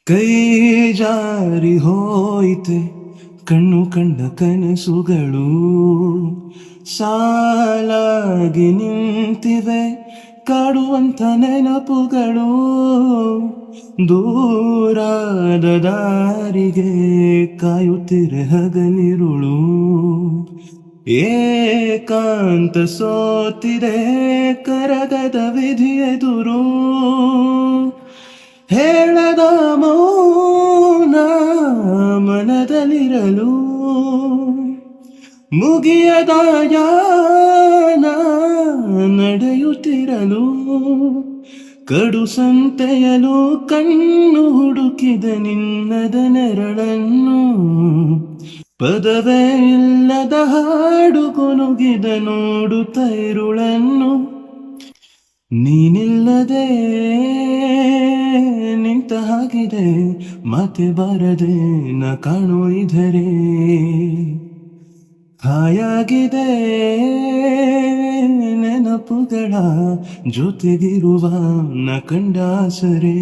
ಕೈ ಜಾರಿ ಹೋಯಿತೆ ಕಣ್ಣು ಕಂಡ ಕನಸುಗಳು ಸಾಲಾಗಿ ನಿಂತಿವೆ ಕಾಡುವಂತ ನೆನಪುಗಳು ದೂರಾದ ದಾರಿಗೆ ಕಾಯುತ್ತಿರೆ ಹಗಲಿರುಳು ಏಕಾಂತ ಸೋತಿದೆ ಕರಗದ ವಿಧಿ ಎದುರು ಹೇಳದ ಮೌನ ಮನದಲ್ಲಿರಲು ಮುಗಿಯದ ಯಾನ ನಡೆಯುತ್ತಿರಲು ಕಡು ಸಂತೆಯಲು ಕಣ್ಣು ಹುಡುಕಿದ ನಿನ್ನದ ನೆರಳನ್ನು ಪದವೇ ಇಲ್ಲದ ಹಾಡು ಕೊನುಗಿದ ನೋಡುತ್ತ ಇರುಳನ್ನು ನೀನಿಲ್ಲದೆ ನಿಂತ ಹಾಗಿದೆ ಮಾತೆ ಬಾರದೆ ನ ಕಾಣೋ ಇದರೆ ಹಾಯಾಗಿದೆ ನೆನಪುಗಳ ಜೊತೆಗಿರುವ ನ ಕಂಡ ಸರೇ